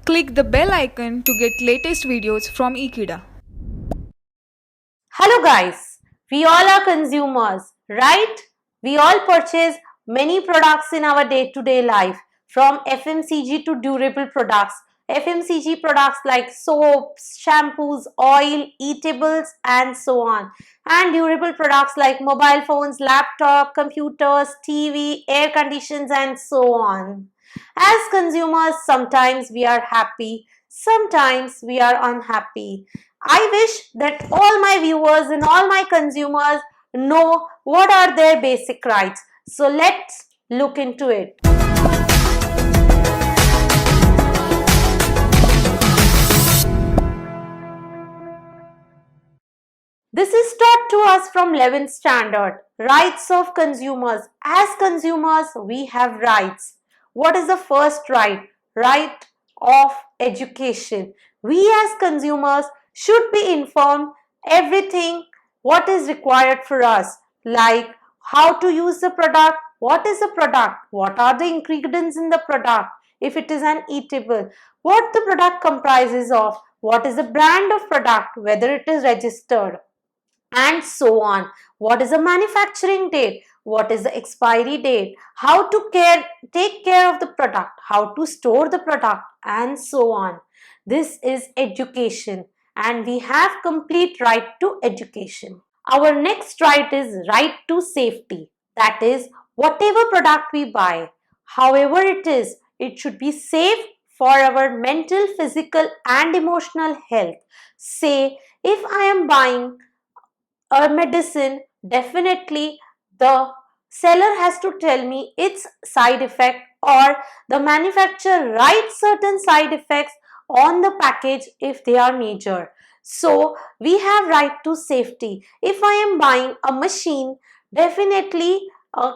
Click the bell icon to get latest videos from Ekeeda. Hello guys, we all are consumers, right? We all purchase many products in our day-to-day life, from FMCG to durable products. FMCG products like soaps, shampoos, oil, eatables and so on. And durable products like mobile phones, laptop, computers, TV, air conditions and so on. As consumers, sometimes we are happy, sometimes we are unhappy. I wish that all my viewers and all my consumers know what are their basic rights. So let's look into it. This is taught to us from 11th standard. Rights of consumers. As consumers, we have rights. What is the first right? Right of education. We as consumers should be informed everything what is required for us, like how to use the product, what is the product, what are the ingredients in the product, if it is an eatable, what the product comprises of, what is the brand of product, whether it is registered, and so on. What is the manufacturing date? What is the expiry date? How to take care of the product? How to store the product? And so on. This is education and we have complete right to education. Our next right is right to safety. That is, whatever product we buy, however it should be safe for our mental, physical and emotional health. Say, if I am buying a medicine, definitely the seller has to tell me its side effect, or the manufacturer writes certain side effects on the package if they are major. So we have right to safety. If I am buying a machine, definitely a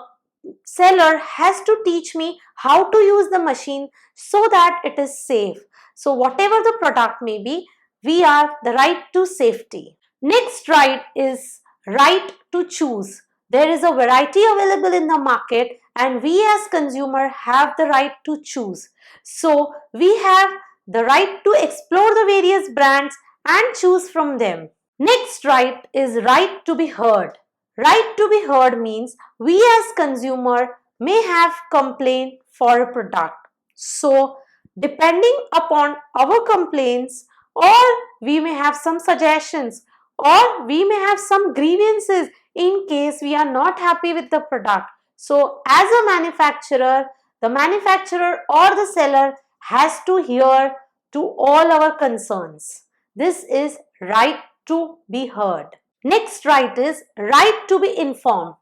seller has to teach me how to use the machine so that it is safe. So whatever the product may be, we have the right to safety. Next right is right to choose. There is a variety available in the market and we as consumer have the right to choose. So we have the right to explore the various brands and choose from them. Next right is right to be heard. Right to be heard means we as consumer may have complaint for a product. So depending upon our complaints, or we may have some suggestions, or we may have some grievances in case we are not happy with the product. So as a manufacturer, the manufacturer or the seller has to hear to all our concerns. This is right to be heard. Next right is right to be informed.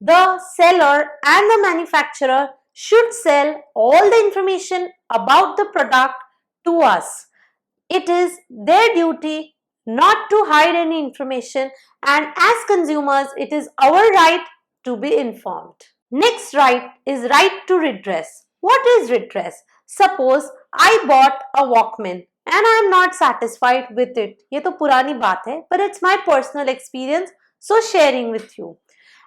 The seller and the manufacturer should sell all the information about the product to us. It is their duty not to hide any information, and as consumers it is our right to be informed. Next right is right to redress. What is redress? Suppose I bought a Walkman and I am not satisfied with it. ये तो पुरानी बात है, but it's my personal experience, so sharing with you.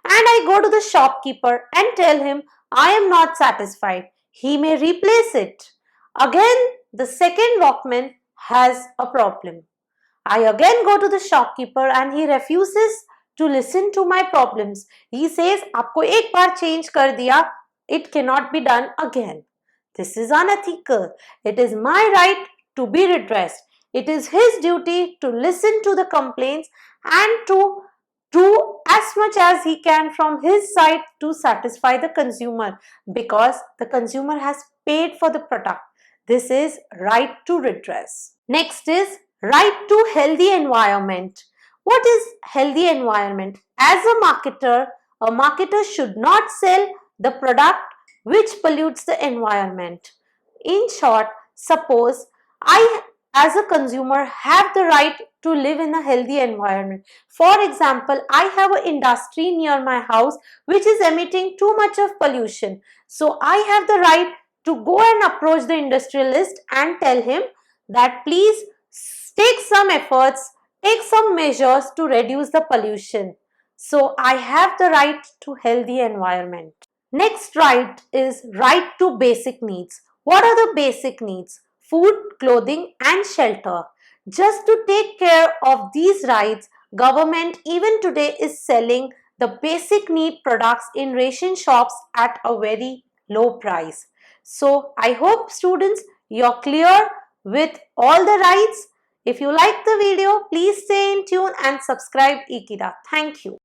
And I go to the shopkeeper and tell him I am not satisfied. He may replace it. Again, the second Walkman has a problem. I again go to the shopkeeper and he refuses to listen to my problems. He says, आपको एक बार change कर दिया, it cannot be done again. This is unethical. It is my right to be redressed. It is his duty to listen to the complaints and to do as much as he can from his side to satisfy the consumer, because the consumer has paid for the product. This is right to redress. Next is right to healthy environment. What is healthy environment? As a marketer should not sell the product which pollutes the environment. In short, suppose I as a consumer have the right to live in a healthy environment. For example, I have an industry near my house which is emitting too much of pollution. So I have the right to go and approach the industrialist and tell him that please take some efforts, take some measures to reduce the pollution. So I have the right to healthy environment. Next right is right to basic needs. What are the basic needs? food, clothing and shelter. Just to take care of these rights, government even today is selling the basic need products in ration shops at a very low price. So I hope students you're clear with all the rights. If you like the video, please stay in tune and subscribe Ekeeda. Thank you.